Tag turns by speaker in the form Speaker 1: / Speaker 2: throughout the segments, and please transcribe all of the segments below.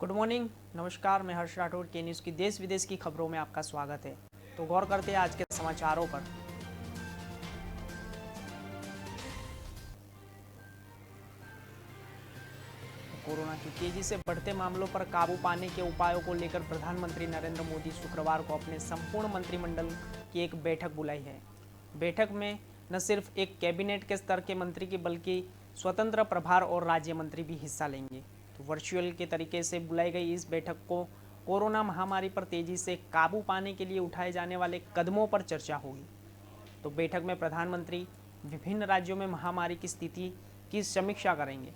Speaker 1: Good morning, नमस्कार। मैं हर्ष राठौड़ के न्यूज़ की देश विदेश की खबरों में आपका स्वागत है। तो गौर करते हैं आज के समाचारों पर। कोरोना की तेजी से बढ़ते मामलों पर काबू पाने के उपायों को लेकर प्रधानमंत्री नरेंद्र मोदी शुक्रवार को अपने संपूर्ण मंत्रिमंडल की एक बैठक बुलाई है। बैठक में न सिर्फ एक कैबिनेट के स्तर के मंत्री की बल्कि स्वतंत्र प्रभार और राज्य मंत्री भी हिस्सा लेंगे। तो वर्चुअल के तरीके से बुलाई गई इस बैठक को कोरोना महामारी पर तेजी से काबू पाने के लिए उठाए जाने वाले कदमों पर चर्चा होगी। तो बैठक में प्रधानमंत्री विभिन्न राज्यों में महामारी की स्थिति की समीक्षा करेंगे।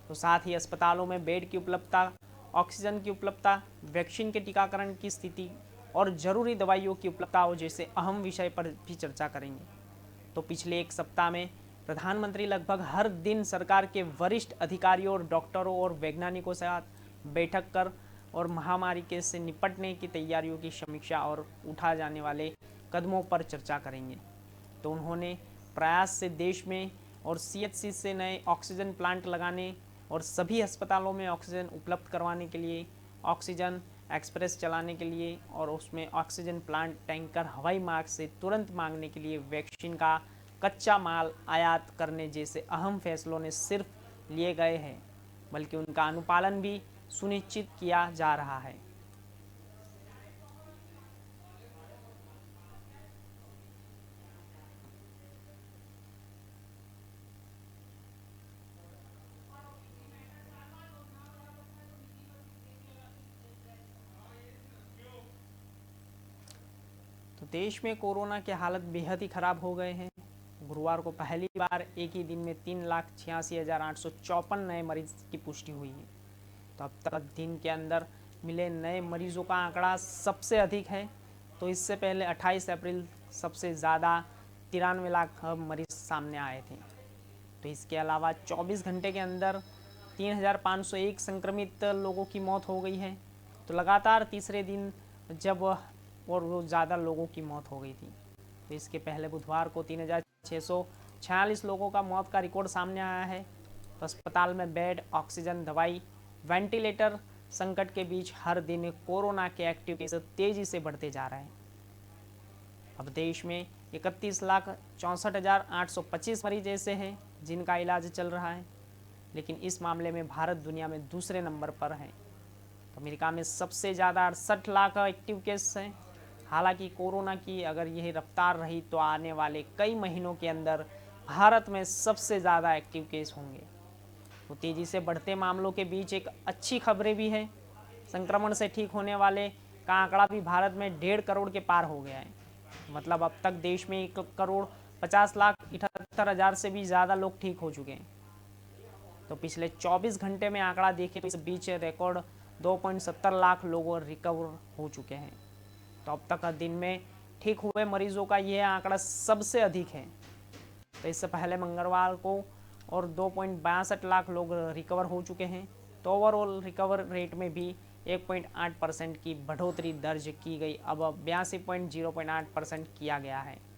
Speaker 1: तो साथ ही अस्पतालों में बेड की उपलब्धता, ऑक्सीजन की उपलब्धता, वैक्सीन के टीकाकरण की स्थिति और जरूरी दवाइयों की उपलब्धता जैसे अहम विषय पर भी चर्चा करेंगे। तो पिछले एक सप्ताह में प्रधानमंत्री लगभग हर दिन सरकार के वरिष्ठ अधिकारियों और डॉक्टरों और वैज्ञानिकों के साथ बैठक कर और महामारी के से निपटने की तैयारियों की समीक्षा और उठाए जाने वाले कदमों पर चर्चा करेंगे। तो उन्होंने प्रयास से देश में और सीएचसी से नए ऑक्सीजन प्लांट लगाने और सभी अस्पतालों में ऑक्सीजन उपलब्ध करवाने के लिए, ऑक्सीजन एक्सप्रेस चलाने के लिए और उसमें ऑक्सीजन प्लांट टैंकर हवाई मार्ग से तुरंत मांगने के लिए, वैक्सीन का कच्चा माल आयात करने जैसे अहम फैसलों ने सिर्फ लिए गए हैं बल्कि उनका अनुपालन भी सुनिश्चित किया जा रहा है। तो देश में कोरोना के हालत बेहद ही खराब हो गए हैं। गुरुवार को पहली बार एक ही दिन में 3,86,854 नए मरीज की पुष्टि हुई है। तो अब तक दिन के अंदर मिले नए मरीजों का आंकड़ा सबसे अधिक है। तो इससे पहले 28 अप्रैल सबसे ज़्यादा 93 लाख मरीज सामने आए थे। तो इसके अलावा 24 घंटे के अंदर 3,501 संक्रमित लोगों की मौत हो गई है। तो लगातार तीसरे दिन जब और वो ज़्यादा लोगों की मौत हो गई थी। तो इसके पहले बुधवार को 3,646 लोगों का मौत का रिकॉर्ड सामने आया है। तो अस्पताल में बेड, ऑक्सीजन, दवाई, वेंटिलेटर संकट के बीच हर दिन कोरोना के एक्टिव केस तेजी से बढ़ते जा रहे हैं। अब देश में 31,64,825 मरीज ऐसे हैं जिनका इलाज चल रहा है, लेकिन इस मामले में भारत दुनिया में दूसरे नंबर पर है। तो अमेरिका में सबसे ज़्यादा 68 लाख एक्टिव केस हैं। हालांकि कोरोना की अगर यह रफ्तार रही तो आने वाले कई महीनों के अंदर भारत में सबसे ज़्यादा एक्टिव केस होंगे। तो तेज़ी से बढ़ते मामलों के बीच एक अच्छी खबरें भी है। संक्रमण से ठीक होने वाले का आंकड़ा भी भारत में 1.5 करोड़ के पार हो गया है। मतलब अब तक देश में 1,50,78,000 से भी ज़्यादा लोग ठीक हो चुके हैं। तो पिछले 24 घंटे में आंकड़ा देखें तो इस बीच रिकॉर्ड 2.70 लाख लोग रिकवर हो चुके हैं। तो अब तक दिन में ठीक हुए मरीजों का यह आंकड़ा सबसे अधिक है। तो इससे पहले मंगलवार को और 2.62 लाख लोग रिकवर हो चुके हैं। तो ओवरऑल रिकवर रेट में भी 1.8% की बढ़ोतरी दर्ज की गई। अब 82.08% किया गया है।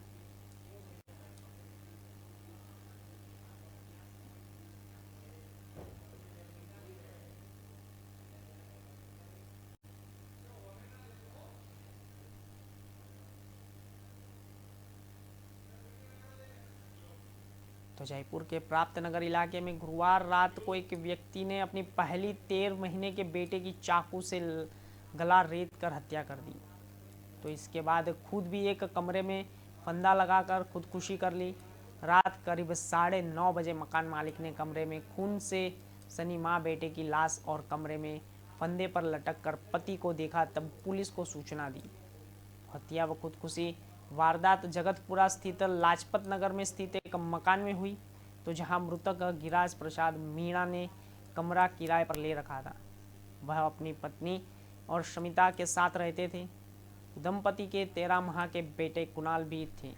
Speaker 1: तो जयपुर के प्राप्त नगर इलाके में गुरुवार रात को एक व्यक्ति ने अपनी पहली 13 महीने के बेटे की चाकू से गला रेत कर हत्या कर दी। तो इसके बाद खुद भी एक कमरे में फंदा लगाकर खुदकुशी कर ली। रात करीब 9:30 बजे मकान मालिक ने कमरे में खून से सनी माँ बेटे की लाश और कमरे में फंदे पर लटक कर पति को देखा, तब पुलिस को सूचना दी। हत्या व खुदकुशी वारदात जगतपुरा स्थित लाजपत नगर में स्थित एक मकान में हुई। तो जहां मृतक गिराज प्रसाद मीणा ने कमरा किराए पर ले रखा था। वह अपनी पत्नी और शमिता के साथ रहते थे। दंपति के 13 माह के बेटे कुणाल भी थे।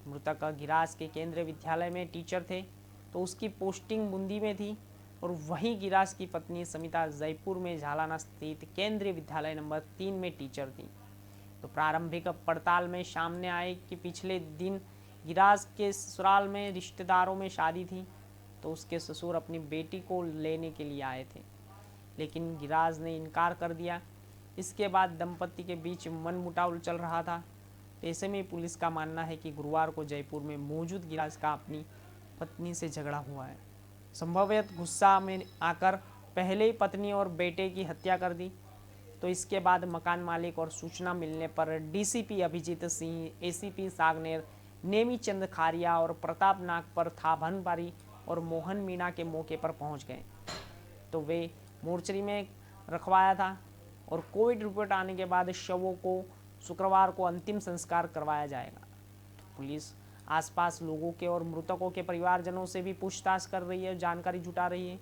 Speaker 1: मृतक गिराज के केंद्रीय विद्यालय में टीचर थे। तो उसकी पोस्टिंग बूंदी में थी और वहीं गिराज की पत्नी समिता जयपुर में झालाना स्थित केंद्रीय विद्यालय नंबर 3 में टीचर थी। तो प्रारंभिक पड़ताल में सामने आए कि पिछले दिन गिराज के ससुराल में रिश्तेदारों में शादी थी। तो उसके ससुर अपनी बेटी को लेने के लिए आए थे। लेकिन गिराज ने इनकार कर दिया। इसके बाद दंपति के बीच मनमुटाव चल रहा था। ऐसे में पुलिस का मानना है कि गुरुवार को जयपुर में मौजूद गिराज का अपनी पत्नी से झगड़ा हुआ है। संभवतः गुस्सा में आकर पहले ही पत्नी और बेटे की हत्या कर दी। तो इसके बाद मकान मालिक और सूचना मिलने पर डीसीपी अभिजीत सिंह, एसीपी सागनेर, नेमीचंद खारिया और प्रताप नागपर थाभनबारी और मोहन मीणा के मौके पर पहुंच गए। तो वे मोर्चरी में रखवाया था और कोविड रिपोर्ट आने के बाद शवों को शुक्रवार को अंतिम संस्कार करवाया जाएगा। तो पुलिस आसपास लोगों के और मृतकों के परिवारजनों से भी पूछताछ कर रही है, जानकारी जुटा रही है।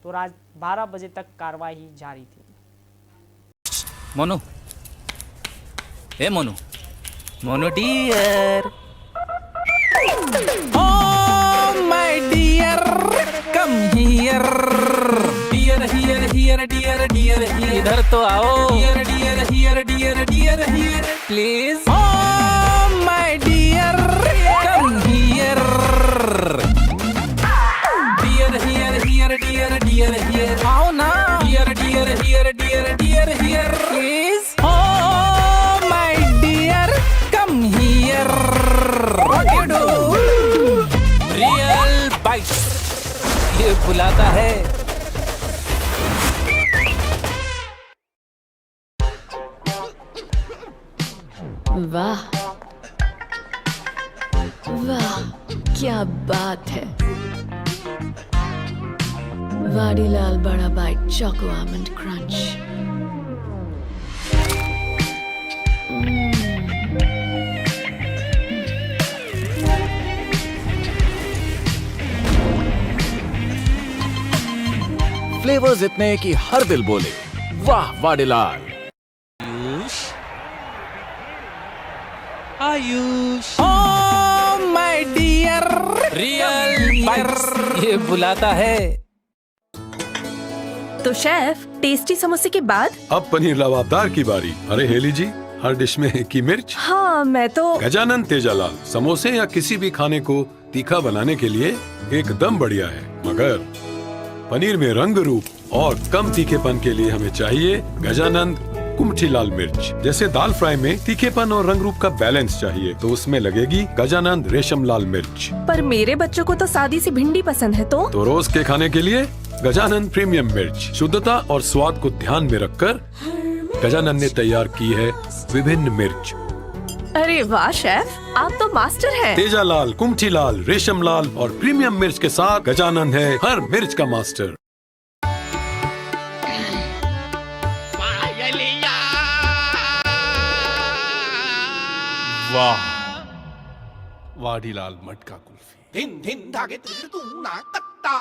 Speaker 1: तो रात 12 बजे तक कार्रवाई जारी थी।
Speaker 2: Monu, hey Monu, Monu dear, oh my dear, come here, dear here here dear dear here, इधर तो आओ, dear dear here dear dear here, please, oh my dear, come here, dear here here dear dear here, आओ ना, dear dear here dear dear here, please, oh my dear, come here, what you do, real bite, ये बुलाता है।
Speaker 3: वाह वाह, क्या बात है। Vadilal Bada bite choco almond crunch.
Speaker 4: Flavours इतने कि हर दिल बोले वाह Vadilal.
Speaker 2: Ayush, oh my dear, real bites, ये बुलाता है।
Speaker 5: तो शेफ, टेस्टी समोसे के बाद
Speaker 6: अब पनीर लबाबदार की बारी। अरे हेली जी, हर डिश में एक ही मिर्च।
Speaker 5: हाँ, मैं तो
Speaker 6: गजानन तेजालाल समोसे या किसी भी खाने को तीखा बनाने के लिए एकदम बढ़िया है, मगर पनीर में रंग रूप और कम तीखेपन के लिए हमें चाहिए गजानंद कुमठी लाल मिर्च। जैसे दाल फ्राई में तीखेपन और रंग रूप का बैलेंस चाहिए, तो उसमें लगेगी गजानंद रेशम लाल मिर्च।
Speaker 5: पर मेरे बच्चों को तो सादी सी भिंडी पसंद है। तो
Speaker 6: रोज के खाने के लिए गजानंद प्रीमियम मिर्च। शुद्धता और स्वाद को ध्यान में रखकर गजानंद ने तैयार की है विभिन्न मिर्च।
Speaker 5: अरे वाह शेफ, आप तो मास्टर हैं।
Speaker 6: तेजालाल, कुमठी लाल, रेशम लाल और प्रीमियम मिर्च के साथ गजानंद है हर मिर्च का मास्टर।
Speaker 7: वाह, वाडीलाल मटका कुल्फी।
Speaker 8: धिन धिन धागे त्रिगुण ना कत्ता।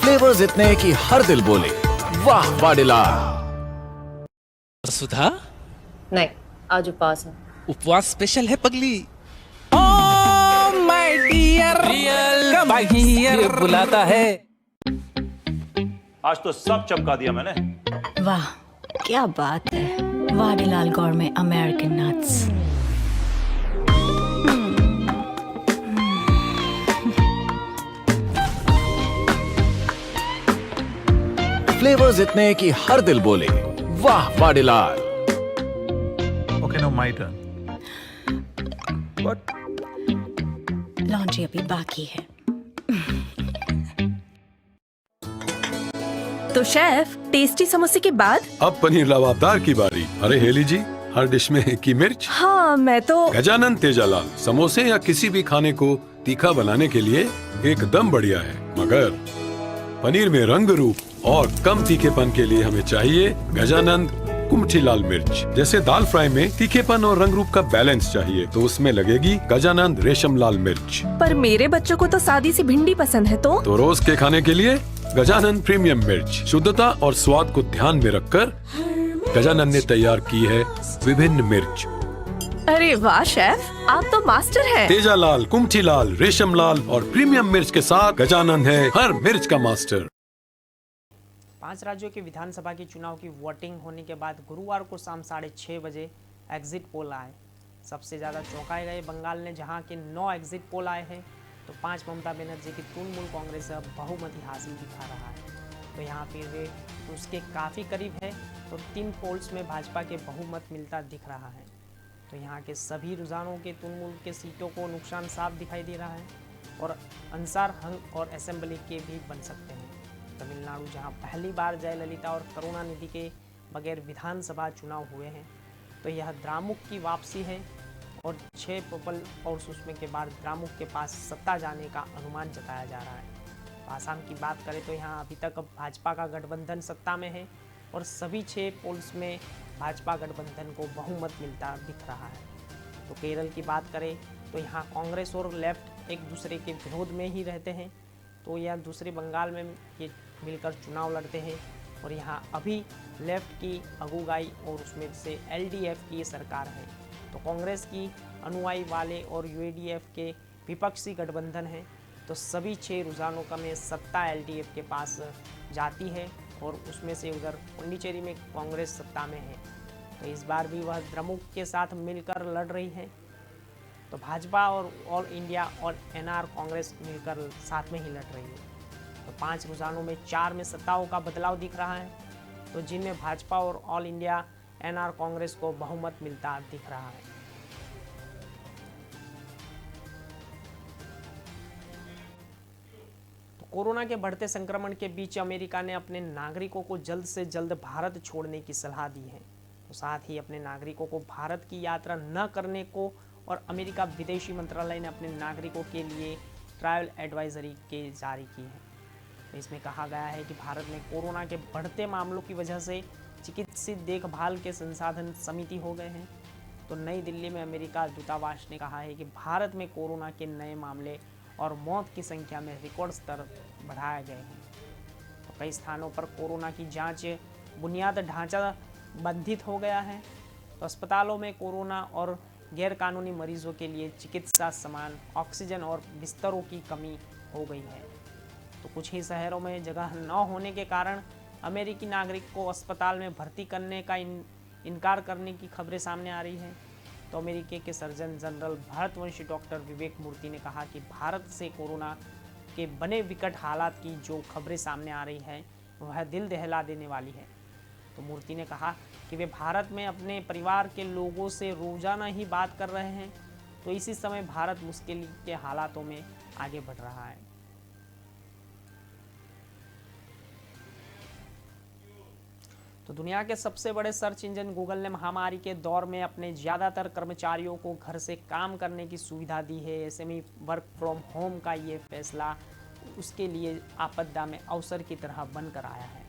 Speaker 4: फ्लेवर्स इतने कि हर दिल बोले वाह वाडीलाल।
Speaker 2: सुधा,
Speaker 9: नहीं, आज उपवास है।
Speaker 2: उपवास स्पेशल है पगली। Oh my dear, real bites, ये बुलाता है।
Speaker 10: आज तो सब चमका दिया मैंने।
Speaker 3: वाह, क्या बात है। Vadilal गौरमे American nuts.
Speaker 4: फ्लेवर्स इतने कि हर दिल बोले वाह Vadilal.
Speaker 7: Okay, now my turn.
Speaker 3: What? Laundry अभी बाकी है।
Speaker 5: तो शेफ, टेस्टी समोसे के बाद
Speaker 6: अब पनीर लबाबदार की बारी। अरे हेली जी, हर डिश में एक ही मिर्च।
Speaker 5: हाँ, मैं तो
Speaker 6: गजानन तेजालाल समोसे या किसी भी खाने को तीखा बनाने के लिए एकदम बढ़िया है, मगर पनीर में रंग रूप और कम तीखेपन के लिए हमें चाहिए गजानंद कुमठी लाल मिर्च। जैसे दाल फ्राई में तीखेपन और रंग रूप का बैलेंस चाहिए, तो उसमें लगेगी गजानंद रेशम लाल मिर्च।
Speaker 5: पर मेरे बच्चों को तो सादी सी भिंडी पसंद है। तो
Speaker 6: रोज के खाने के लिए गजानंद प्रीमियम मिर्च। शुद्धता और स्वाद को ध्यान में रखकर गजानंद ने तैयार की है विभिन्न मिर्च।
Speaker 5: अरे वाह शेफ, आप तो मास्टर हैं।
Speaker 6: तेजालाल, कुमठी लाल, रेशम लाल और प्रीमियम मिर्च के साथ गजानंद है हर मिर्च का मास्टर।
Speaker 1: 5 राज्यों के विधानसभा के चुनाव की वोटिंग होने के बाद गुरुवार को शाम 6:30 बजे एग्जिट पोल आए। सबसे ज़्यादा चौंकाए गए बंगाल ने, जहां के 9 एग्जिट पोल आए हैं, तो 5 ममता बनर्जी की तृणमूल कांग्रेस अब बहुमत हासिल दिखा रहा है। तो यहाँ फिर वे उसके काफ़ी करीब है, तो 3 पोल्स में भाजपा के बहुमत मिलता दिख रहा है। तो यहाँ के सभी रुझानों के तृणमूल के सीटों को नुकसान साफ दिखाई दे रहा है और अंसार हंग और असेंबली के भी बन सकते हैं। तमिलनाडु, जहाँ पहली बार जयललिता और करुणानिधि के बगैर विधानसभा चुनाव हुए हैं, तो यह द्रामुक की वापसी है और 6 पपल और सुषमा के बाद द्रामुक के पास सत्ता जाने का अनुमान जताया जा रहा है। आसाम की बात करें तो यहाँ अभी तक भाजपा का गठबंधन सत्ता में है और सभी 6 पोल्स में भाजपा गठबंधन को बहुमत मिलता दिख रहा है। तो केरल की बात करें तो यहाँ कांग्रेस और लेफ्ट एक दूसरे के विरोध में ही रहते हैं, तो यह दूसरे बंगाल में ये मिलकर चुनाव लड़ते हैं और यहाँ अभी लेफ्ट की अगुवाई और उसमें से एलडीएफ की सरकार है। तो कांग्रेस की अनुयायी वाले और यूडीएफ के विपक्षी गठबंधन है। तो सभी 6 रुझानों का में सत्ता एलडीएफ के पास जाती है और उसमें से उधर पुडुचेरी में कांग्रेस सत्ता में है। तो इस बार भी वह द्रमुक के साथ मिलकर लड़ रही है। तो भाजपा और ऑल इंडिया और एनआर कांग्रेस मिलकर साथ में ही लड़ रही है। तो 5 रुझानों में 4 में सत्ताओं का बदलाव दिख रहा है, तो जिनमें भाजपा और ऑल इंडिया एनआर कांग्रेस को बहुमत मिलता दिख रहा है। तो कोरोना के बढ़ते संक्रमण के बीच अमेरिका ने अपने नागरिकों को जल्द से जल्द भारत छोड़ने की सलाह दी है। तो साथ ही अपने नागरिकों को भारत की यात्रा न करने को और अमेरिका विदेशी मंत्रालय ने अपने नागरिकों के लिए ट्रैवल एडवाइजरी के जारी की है। तो इसमें कहा गया है कि भारत में कोरोना के बढ़ते मामलों की वजह से चिकित्सीय देखभाल के संसाधन सीमित हो गए हैं। तो नई दिल्ली में अमेरिका दूतावास ने कहा है कि भारत में कोरोना के नए मामले और मौत की संख्या में रिकॉर्ड स्तर बढ़ाए गए हैं। तो कई स्थानों पर कोरोना की जांच बुनियाद ढांचा बाधित हो गया है। तो अस्पतालों में कोरोना और गैरकानूनी मरीजों के लिए चिकित्सा सामान, ऑक्सीजन और बिस्तरों की कमी हो गई है। तो कुछ ही शहरों में जगह न होने के कारण अमेरिकी नागरिक को अस्पताल में भर्ती करने का इनकार करने की खबरें सामने आ रही हैं। तो अमेरिकी के सर्जन जनरल भारतवंशी डॉक्टर विवेक मूर्ति ने कहा कि भारत से कोरोना के बने विकट हालात की जो खबरें सामने आ रही है वह दिल दहला देने वाली है। तो मूर्ति ने कहा कि वे भारत में अपने परिवार के लोगों से रोजाना ही बात कर रहे हैं। तो इसी समय भारत मुश्किल के हालातों में आगे बढ़ रहा है। तो दुनिया के सबसे बड़े सर्च इंजन गूगल ने महामारी के दौर में अपने ज़्यादातर कर्मचारियों को घर से काम करने की सुविधा दी है। ऐसे में वर्क फ्रॉम होम का ये फैसला उसके लिए आपदा में अवसर की तरह बनकर आया है।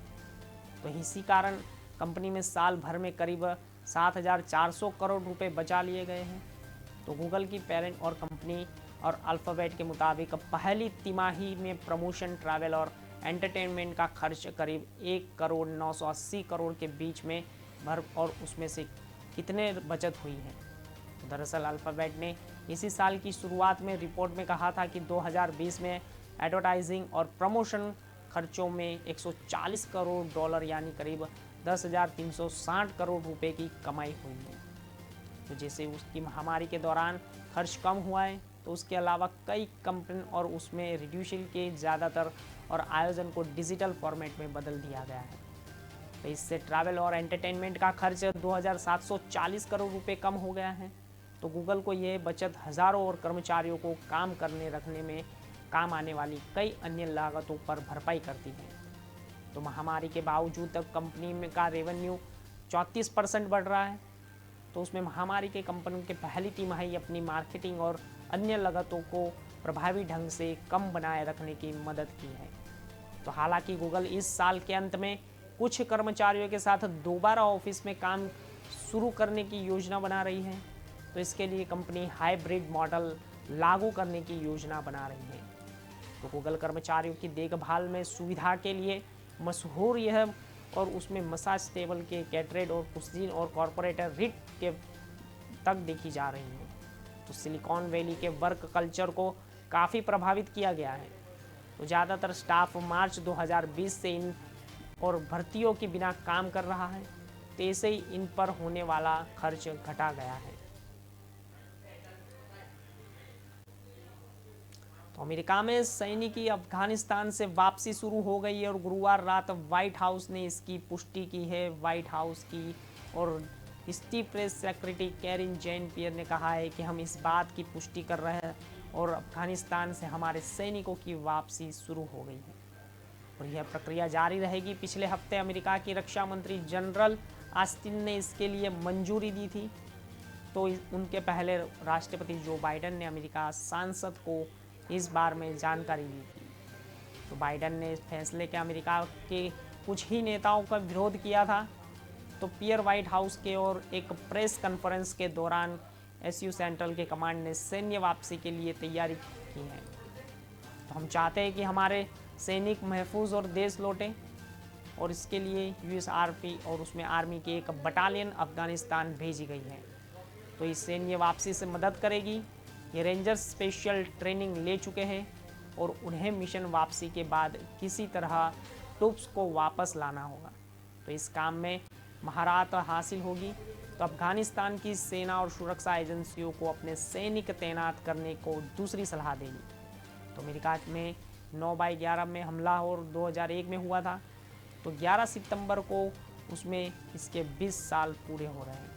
Speaker 1: तो इसी कारण कंपनी में साल भर में करीब 7,400 करोड़ रुपए बचा लिए गए हैं। तो गूगल की पेरेंट और कंपनी और अल्फ़ाबेट के मुताबिक पहली तिमाही में प्रमोशन, ट्रैवल और एंटरटेनमेंट का खर्च करीब 1,980 करोड़ के बीच में भर और उसमें से कितने बचत हुई है। तो दरअसल अल्फ़ाबेट ने इसी साल की शुरुआत में रिपोर्ट में कहा था कि 2020 में एडवर्टाइजिंग और प्रमोशन खर्चों में 140 करोड़ डॉलर यानी करीब 10,360 करोड़ रुपए की कमाई हुई है। तो जैसे उसकी महामारी के दौरान खर्च कम हुआ है, तो उसके अलावा कई कंपनी और उसमें रिड्यूसल के ज़्यादातर और आयोजन को डिजिटल फॉर्मेट में बदल दिया गया है। तो इससे ट्रैवल और एंटरटेनमेंट का खर्च 2,740 करोड़ रुपए कम हो गया है। तो गूगल को यह बचत हज़ारों और कर्मचारियों को काम करने रखने में काम आने वाली कई अन्य लागतों पर भरपाई करती है। तो महामारी के बावजूद तक कंपनी में का रेवेन्यू 34% बढ़ रहा है। तो उसमें महामारी के कंपनी के पहली तिमाही अपनी मार्केटिंग और अन्य लागतों को प्रभावी ढंग से कम बनाए रखने की मदद की है। तो हालांकि गूगल इस साल के अंत में कुछ कर्मचारियों के साथ दोबारा ऑफिस में काम शुरू करने की योजना बना रही है। तो इसके लिए कंपनी हाइब्रिड मॉडल लागू करने की योजना बना रही है। तो गूगल कर्मचारियों की देखभाल में सुविधा के लिए मशहूर यह और उसमें मसाज टेबल के कैटरेड और कुजीन और कॉरपोरेटर रिट के तक देखी जा रही है। तो सिलिकॉन वैली के वर्क कल्चर को काफ़ी प्रभावित किया गया है। तो ज़्यादातर स्टाफ मार्च 2020 से इन और भर्तियों के बिना काम कर रहा है, तो ऐसे ही इन पर होने वाला खर्च घटा गया है। तो अमेरिका में सैनिक की अफगानिस्तान से वापसी शुरू हो गई है और गुरुवार रात व्हाइट हाउस ने इसकी पुष्टि की है। व्हाइट हाउस की और स्टीफ प्रेस सेक्रेटरी कैरिन जैन पियर ने कहा है कि हम इस बात की पुष्टि कर रहे हैं और अफगानिस्तान से हमारे सैनिकों की वापसी शुरू हो गई है और यह प्रक्रिया जारी रहेगी। पिछले हफ्ते अमेरिका की रक्षा मंत्री जनरल ऑस्टिन ने इसके लिए मंजूरी दी थी, तो उनके पहले राष्ट्रपति जो बाइडेन ने अमेरिका सांसद को इस बार में जानकारी दी थी। तो बाइडेन ने इस फैसले के अमेरिका के कुछ ही नेताओं का विरोध किया था। तो पियर व्हाइट हाउस के और एक प्रेस कॉन्फ्रेंस के दौरान एसयू सेंट्रल के कमांड ने सैन्य वापसी के लिए तैयारी की है। तो हम चाहते हैं कि हमारे सैनिक महफूज और देश लौटें और इसके लिए यूएसआरपी और उसमें आर्मी की एक बटालियन अफगानिस्तान भेजी गई है। तो इस सैन्य वापसी से मदद करेगी। ये रेंजर्स स्पेशल ट्रेनिंग ले चुके हैं और उन्हें मिशन वापसी के बाद किसी तरह ट्रूप्स को वापस लाना होगा। तो इस काम में महारत हासिल होगी। तो अफगानिस्तान की सेना और सुरक्षा एजेंसियों को अपने सैनिक तैनात करने को दूसरी सलाह देगी। तो अमेरिका में 9/11 में हमला और 2001 में हुआ था। तो 11 सितंबर को उसमें इसके 20 साल पूरे हो रहे हैं।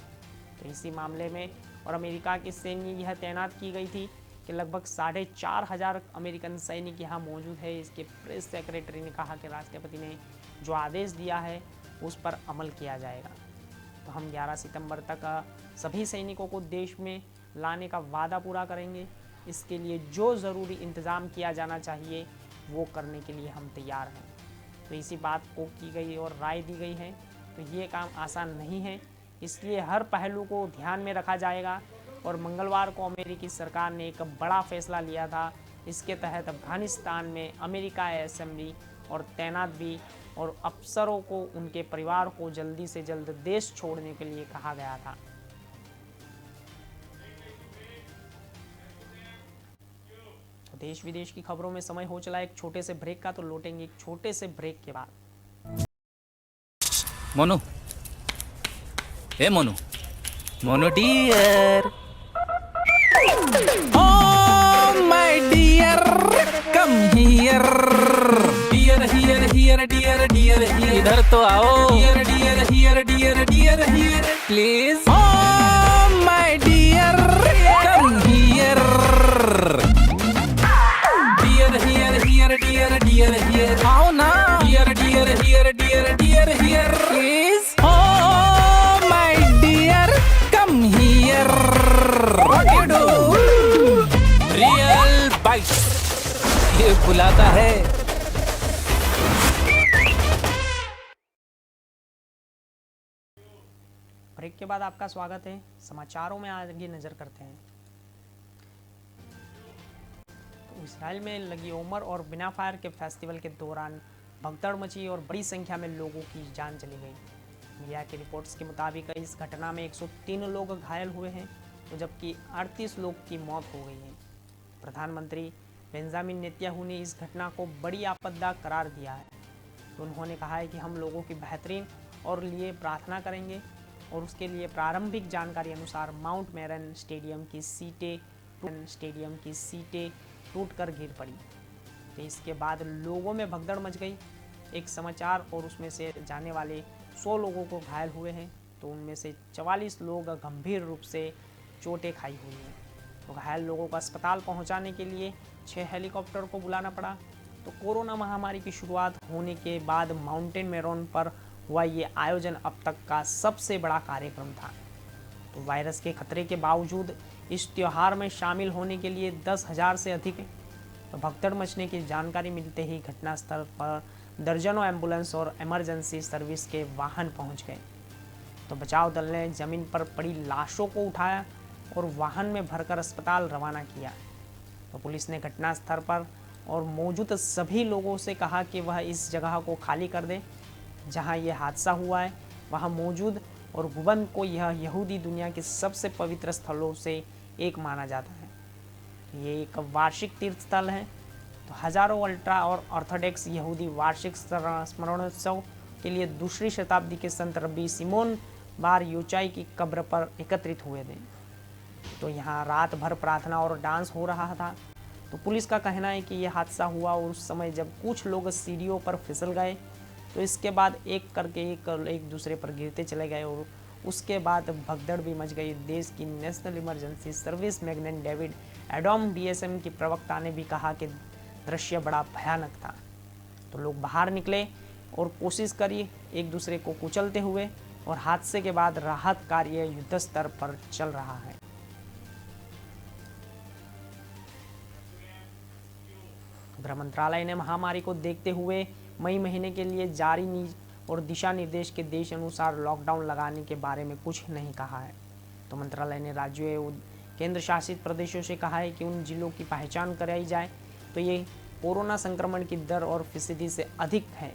Speaker 1: तो इसी मामले में और अमेरिका की सैन्य यह तैनात की गई थी कि लगभग 4,500 अमेरिकन सैनिक यहाँ मौजूद है। इसके प्रेस सेक्रेटरी ने कहा कि राष्ट्रपति ने जो आदेश दिया है उस पर अमल किया जाएगा। तो हम 11 सितंबर तक सभी सैनिकों को देश में लाने का वादा पूरा करेंगे। इसके लिए जो ज़रूरी इंतज़ाम किया जाना चाहिए वो करने के लिए हम तैयार हैं। तो इसी बात को की गई और राय दी गई है। तो ये काम आसान नहीं है, इसलिए हर पहलू को ध्यान में रखा जाएगा। और मंगलवार को अमेरिकी सरकार ने एक बड़ा फैसला लिया था। इसके तहत अफगानिस्तान में अमेरिका असेंबली और तैनात भी और अफसरों को उनके परिवार को जल्दी से जल्द देश छोड़ने के लिए कहा गया था। तो देश विदेश की खबरों में समय हो चला एक छोटे से ब्रेक का, तो लौटेंगे एक छोटे से ब्रेक के बाद।
Speaker 2: Monu, eh Monu, Monu dear, oh my dear, come here, dear here here dear dear here, इधर तो आओ, dear dear here dear dear here, please, oh my dear, come here, dear here here dear dear here, आओ ना, dear dear here dear dear here, please, oh my dear, come here, what you do, real bite, ये बुलाता है।
Speaker 1: Break के बाद आपका स्वागत है। समाचारों में आगे नजर करते हैं। तो इसराइल में लगी ओमर और बिना फायर के फेस्टिवल के दौरान भगदड़ मची और बड़ी संख्या में लोगों की जान चली गई। मीडिया की रिपोर्ट्स के मुताबिक इस घटना में 103 लोग घायल हुए हैं, तो जबकि 38 लोग की मौत हो गई है। प्रधानमंत्री बेंजामिन नेतन्याहू ने इस घटना को बड़ी आपदा करार दिया है। तो उन्होंने कहा है कि हम लोगों की बेहतरीन और लिए प्रार्थना करेंगे और उसके लिए प्रारंभिक जानकारी अनुसार माउंट मेरन स्टेडियम की सीटें टूटकर गिर पड़ी। तो इसके बाद लोगों में भगदड़ मच गई। एक समाचार और उसमें से जाने वाले 100 लोगों को घायल हुए हैं, तो उनमें से 44 लोग गंभीर रूप से चोटें खाई हुई हैं। तो घायल लोगों को अस्पताल पहुंचाने के लिए 6 हेलीकॉप्टर को बुलाना पड़ा। तो कोरोना महामारी की शुरुआत होने के बाद माउंटेन मेरोन पर हुआ ये आयोजन अब तक का सबसे बड़ा कार्यक्रम था। तो वायरस के खतरे के बावजूद इस त्यौहार में शामिल होने के लिए 10,000 से अधिक तो भगदड़ मचने की जानकारी मिलते ही घटनास्थल पर दर्जनों एम्बुलेंस और इमरजेंसी सर्विस के वाहन पहुंच गए। तो बचाव दल ने जमीन पर पड़ी लाशों को उठाया और वाहन में भरकर अस्पताल रवाना किया। तो पुलिस ने घटनास्थल पर और मौजूद सभी लोगों से कहा कि वह इस जगह को खाली कर दें जहां यह हादसा हुआ है। वहां मौजूद और गुबन को यह यहूदी दुनिया के सबसे पवित्र स्थलों से एक माना जाता है। ये एक वार्षिक तीर्थ स्थल है। तो हजारों अल्ट्रा और ऑर्थोडॉक्स यहूदी वार्षिक स्मरणोत्सव के लिए दूसरी शताब्दी के संत रब्बी सिमोन बार यूचाई की कब्र पर एकत्रित हुए थे। तो यहाँ रात भर प्रार्थना और डांस हो रहा था। तो पुलिस का कहना है कि यह हादसा हुआ उस समय जब कुछ लोग सीढ़ियों पर फिसल गए। तो इसके बाद एक करके एक दूसरे पर गिरते चले गए और उसके बाद भगदड़ भी मच गई। देश की national emergency service magnet David Adam DSM की प्रवक्ता ने भी कहा कि दृश्य बड़ा भयानक था। तो लोग बाहर निकले और कोशिश करी एक दूसरे को कुचलते हुए, और हादसे के बाद राहत कार्य युद्ध स्तर पर चल रहा है। गृह मंत्रालय ने महामारी को देखते हुए मई महीने के लिए जारी और दिशा निर्देश के देश अनुसार लॉकडाउन लगाने के बारे में कुछ नहीं कहा है। तो मंत्रालय ने राज्यों एवं केंद्र शासित प्रदेशों से कहा है कि उन जिलों की पहचान कराई जाए तो ये कोरोना संक्रमण की दर और फीसदी से अधिक है,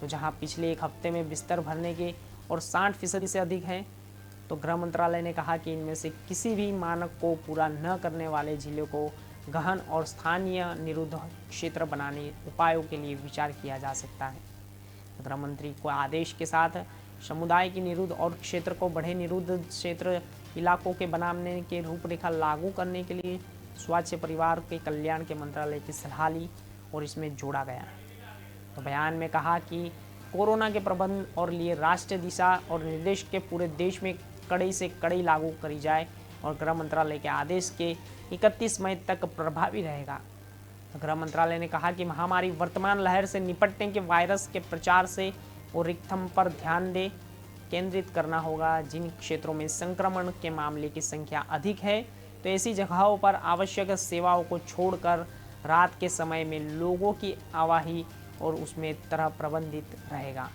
Speaker 1: तो जहां पिछले एक हफ्ते में बिस्तर भरने के और 60% से अधिक है। तो गृह मंत्रालय ने कहा कि इनमें से किसी भी मानक को पूरा न करने वाले जिलों को गहन और स्थानीय निरोध क्षेत्र बनाने उपायों के लिए विचार किया जा सकता है। गृह मंत्री को आदेश के साथ समुदाय की निरुद्ध और क्षेत्र को बढ़े निरुद्ध क्षेत्र इलाकों के बनाने के रूपरेखा लागू करने के लिए स्वास्थ्य परिवार के कल्याण के मंत्रालय की सलाह ली और इसमें जोड़ा गया। तो बयान में कहा कि कोरोना के प्रबंधन और लिए राष्ट्रीय दिशा और निर्देश के पूरे देश में कड़ी से कड़ी लागू करी जाए और गृह मंत्रालय के आदेश के 31 मई तक प्रभावी रहेगा। गृह मंत्रालय ने कहा कि महामारी वर्तमान लहर से निपटने के वायरस के प्रचार से और रोकथाम पर ध्यान केंद्रित करना होगा। जिन क्षेत्रों में संक्रमण के मामले की संख्या अधिक है तो ऐसी जगहों पर आवश्यक सेवाओं को छोड़कर रात के समय में लोगों की आवाजाही और उसमें तरह प्रबंधित रहेगा।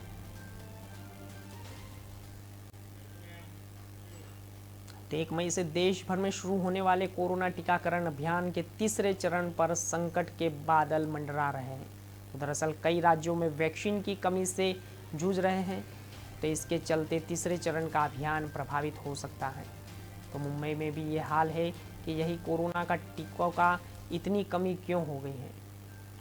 Speaker 1: तो 1 मई से देश भर में शुरू होने वाले कोरोना टीकाकरण अभियान के तीसरे चरण पर संकट के बादल मंडरा रहे हैं। तो दरअसल कई राज्यों में वैक्सीन की कमी से जूझ रहे हैं, तो इसके चलते तीसरे चरण का अभियान प्रभावित हो सकता है। तो मुंबई में भी ये हाल है कि यही कोरोना का टीकों का इतनी कमी क्यों हो गई है।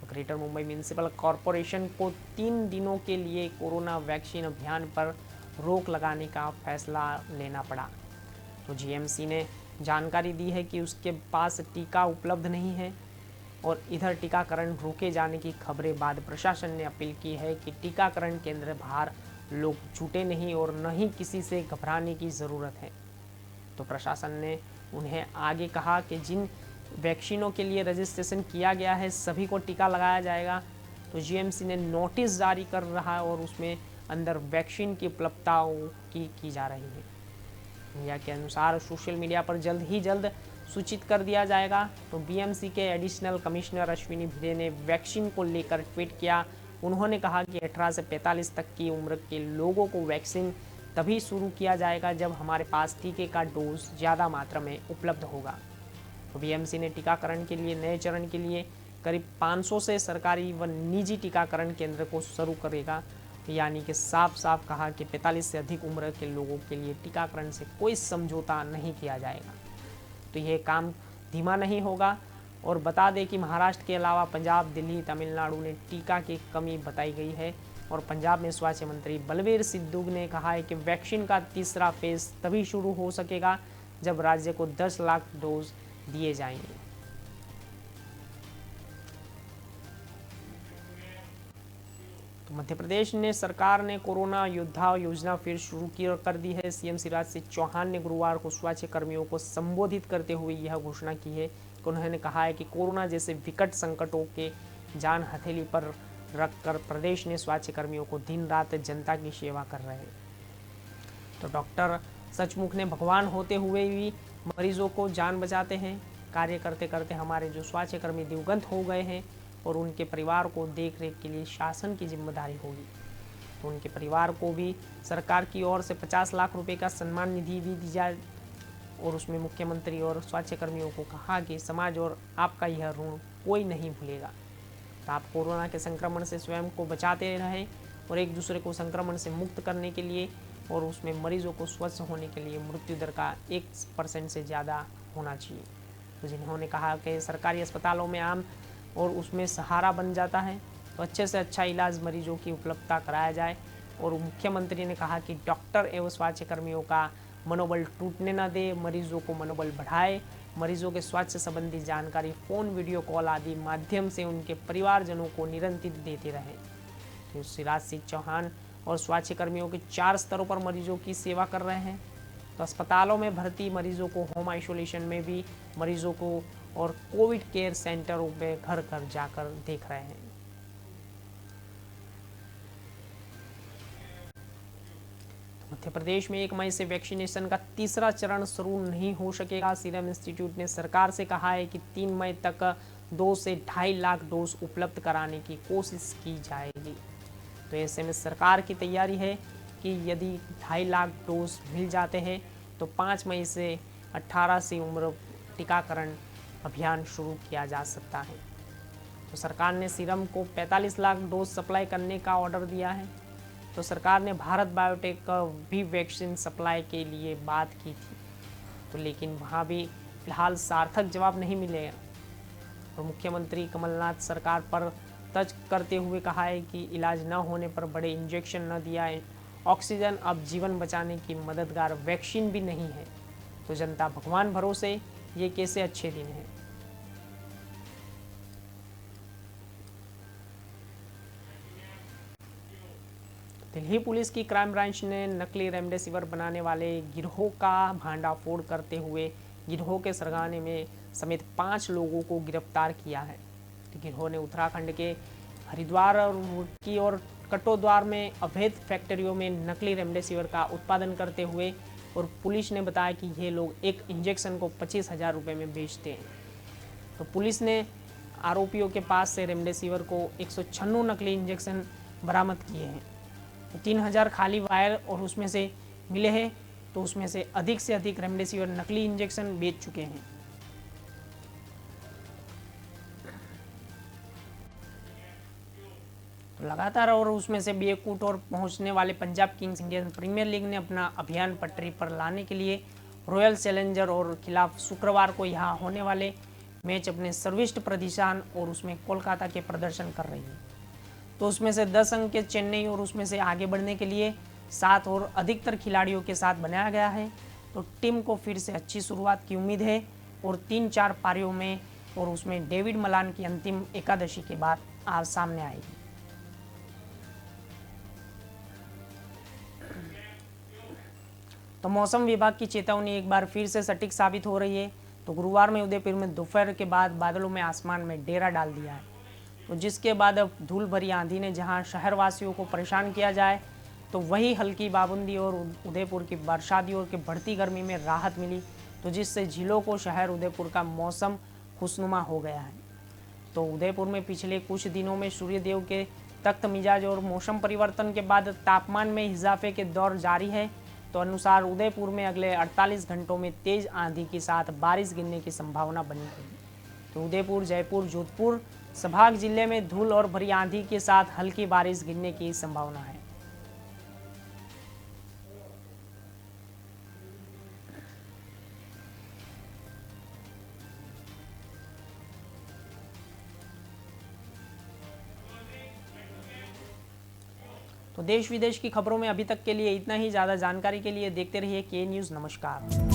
Speaker 1: तो ग्रेटर मुंबई म्यूनिसिपल कॉरपोरेशन को 3 दिनों के लिए कोरोना वैक्सीन अभियान पर रोक लगाने का फैसला लेना पड़ा। तो जीएमसी ने जानकारी दी है कि उसके पास टीका उपलब्ध नहीं है और इधर टीकाकरण रोके जाने की खबरें बाद प्रशासन ने अपील की है कि टीकाकरण केंद्र बाहर लोग जुटे नहीं और न ही किसी से घबराने की ज़रूरत है। तो प्रशासन ने उन्हें आगे कहा कि जिन वैक्सीनों के लिए रजिस्ट्रेशन किया गया है सभी को टीका लगाया जाएगा। तो जीएमसी ने नोटिस जारी कर रहा है और उसमें अंदर वैक्सीन की उपलब्धता की जा रही है। मीडिया के अनुसार सोशल मीडिया पर जल्द ही जल्द सूचित कर दिया जाएगा। तो बीएमसी के एडिशनल कमिश्नर अश्विनी भिड़े ने वैक्सीन को लेकर ट्वीट किया। उन्होंने कहा कि 18 से 45 तक की उम्र के लोगों को वैक्सीन तभी शुरू किया जाएगा जब हमारे पास टीके का डोज ज़्यादा मात्रा में उपलब्ध होगा। तो बीएमसी ने टीकाकरण के लिए नए चरण के लिए करीब 500 से सरकारी व निजी टीकाकरण केंद्र को शुरू करेगा, यानी कि साफ साफ कहा कि 45 से अधिक उम्र के लोगों के लिए टीकाकरण से कोई समझौता नहीं किया जाएगा। तो यह काम धीमा नहीं होगा। और बता दें कि महाराष्ट्र के अलावा पंजाब, दिल्ली, तमिलनाडु ने टीका की कमी बताई गई है और पंजाब में स्वास्थ्य मंत्री बलबीर सिद्धू ने कहा है कि वैक्सीन का तीसरा फेज तभी शुरू हो सकेगा जब राज्य को 10 लाख डोज दिए जाएंगे। तो मध्य प्रदेश ने सरकार ने कोरोना योद्धा योजना फिर शुरू कर दी है। सीएम शिवराज सिंह चौहान ने गुरुवार को स्वास्थ्य कर्मियों को संबोधित करते हुए यह घोषणा की है कि उन्होंने कहा है कि कोरोना जैसे विकट संकटों के जान हथेली पर रखकर प्रदेश ने स्वास्थ्य कर्मियों को दिन रात जनता की सेवा कर रहे हैं। तो डॉक्टर सचमुख ने भगवान होते हुए भी मरीजों को जान बचाते हैं। कार्य करते करते हमारे जो स्वास्थ्य कर्मी दिवंगत हो गए हैं और उनके परिवार को देख रेख के लिए शासन की जिम्मेदारी होगी। तो उनके परिवार को भी सरकार की ओर से 50 लाख रुपए का सम्मान निधि भी दी जाए। और उसमें मुख्यमंत्री और स्वास्थ्य कर्मियों को कहा कि समाज और आपका यह ऋण कोई नहीं भूलेगा। तो आप कोरोना के संक्रमण से स्वयं को बचाते रहें और एक दूसरे को संक्रमण से मुक्त करने के लिए और उसमें मरीजों को स्वस्थ होने के लिए मृत्यु दर का 1% से ज़्यादा होना चाहिए। तो जिन्होंने कहा कि सरकारी अस्पतालों में आम और उसमें सहारा बन जाता है, तो अच्छे से अच्छा इलाज मरीजों की उपलब्धता कराया जाए और मुख्यमंत्री ने कहा कि डॉक्टर एवं स्वास्थ्य कर्मियों का मनोबल टूटने न दे, मरीजों को मनोबल बढ़ाए, मरीजों के स्वास्थ्य संबंधी जानकारी फ़ोन, वीडियो कॉल आदि माध्यम से उनके परिवारजनों को निरंतर देते रहे। तो शिवराज सिंह चौहान और स्वास्थ्य कर्मियों के 4 स्तरों पर मरीजों की सेवा कर रहे हैं। तो अस्पतालों में भर्ती मरीजों को, होम आइसोलेशन में भी मरीजों को और कोविड केयर सेंटरों में घर घर जाकर देख रहे हैं। मध्य प्रदेश में 1 मई से वैक्सीनेशन का तीसरा चरण शुरू नहीं हो सकेगा। सीरम इंस्टीट्यूट ने सरकार से कहा है कि 3 मई तक 2 से 2.5 लाख डोज उपलब्ध कराने की कोशिश की जाएगी। तो ऐसे में सरकार की तैयारी है कि यदि 2.5 लाख डोज मिल जाते हैं तो 5 मई से 18 से उम्र टीकाकरण अभियान शुरू किया जा सकता है। तो सरकार ने सीरम को 45 लाख डोज सप्लाई करने का ऑर्डर दिया है। तो सरकार ने भारत बायोटेक का भी वैक्सीन सप्लाई के लिए बात की थी, तो लेकिन वहाँ भी फिलहाल सार्थक जवाब नहीं मिले। और मुख्यमंत्री कमलनाथ सरकार पर तंज करते हुए कहा है कि इलाज न होने पर बड़े इंजेक्शन न दिया है, ऑक्सीजन अब जीवन बचाने की मददगार वैक्सीन भी नहीं है। तो जनता भगवान भरोसे, ये कैसे अच्छे दिन हैं। दिल्ली पुलिस की क्राइम ब्रांच ने नकली रेमडेसिविर बनाने वाले गिरोह का भांडाफोड़ करते हुए गिरोह के सरगना में समेत 5 लोगों को गिरफ्तार किया है। गिरोह ने उत्तराखंड के हरिद्वार और रुड़की और कटोद्वार में अवैध फैक्ट्रियों में नकली रेमडेसिविर का उत्पादन करते हुए, और पुलिस ने बताया कि ये लोग एक इंजेक्शन को 25,000 रुपये में बेचते हैं। तो पुलिस ने आरोपियों के पास से रेमडेसिविर को 196 नकली इंजेक्शन बरामद किए हैं। 3,000 खाली वायर और उसमें से मिले हैं। तो उसमें से अधिक रेमडेसिविर नकली इंजेक्शन बेच चुके हैं। तो लगातार और उसमें से बेकूट और पहुंचने वाले Punjab Kings Indian Premier League ने अपना अभियान पटरी पर लाने के लिए रॉयल चैलेंजर और खिलाफ शुक्रवार को यहां होने वाले मैच अपने सर्वश्रेष्ठ प्रदर्शन और उसमें कोलकाता के प्रदर्शन कर रही है। तो उसमें से 10 अंक के चेन्नई और उसमें से आगे बढ़ने के लिए 7 और अधिकतर खिलाड़ियों के साथ बनाया गया है। तो टीम को फिर से अच्छी शुरुआत की उम्मीद है और 3-4 पारियों में और उसमें डेविड मलान की अंतिम एकादशी के बाद आज सामने आएगी। तो मौसम विभाग की चेतावनी एक बार फिर से सटीक साबित हो रही है। तो गुरुवार में उदयपुर में दोपहर के बाद बादलों में आसमान में डेरा डाल दिया है। तो जिसके बाद अब धूल भरी आंधी ने जहां शहरवासियों को परेशान किया जाए, तो वही हल्की बाबूंदी और उदयपुर की बरसाती और की बढ़ती गर्मी में राहत मिली। तो जिससे झीलों को शहर उदयपुर का मौसम खुशनुमा हो गया है। तो उदयपुर में पिछले कुछ दिनों में सूर्यदेव के तख्त मिजाज और मौसम परिवर्तन के बाद तापमान में इजाफे के दौर जारी है। तो अनुसार उदयपुर में अगले 48 घंटों में तेज आंधी के साथ बारिश गिरने की संभावना बनी हुई। तो उदयपुर, जयपुर, जोधपुर संभाग जिले में धूल और भरी आंधी के साथ हल्की बारिश गिरने की संभावना है। तो देश विदेश की खबरों में अभी तक के लिए इतना ही। ज़्यादा जानकारी के लिए देखते रहिए के न्यूज़। नमस्कार।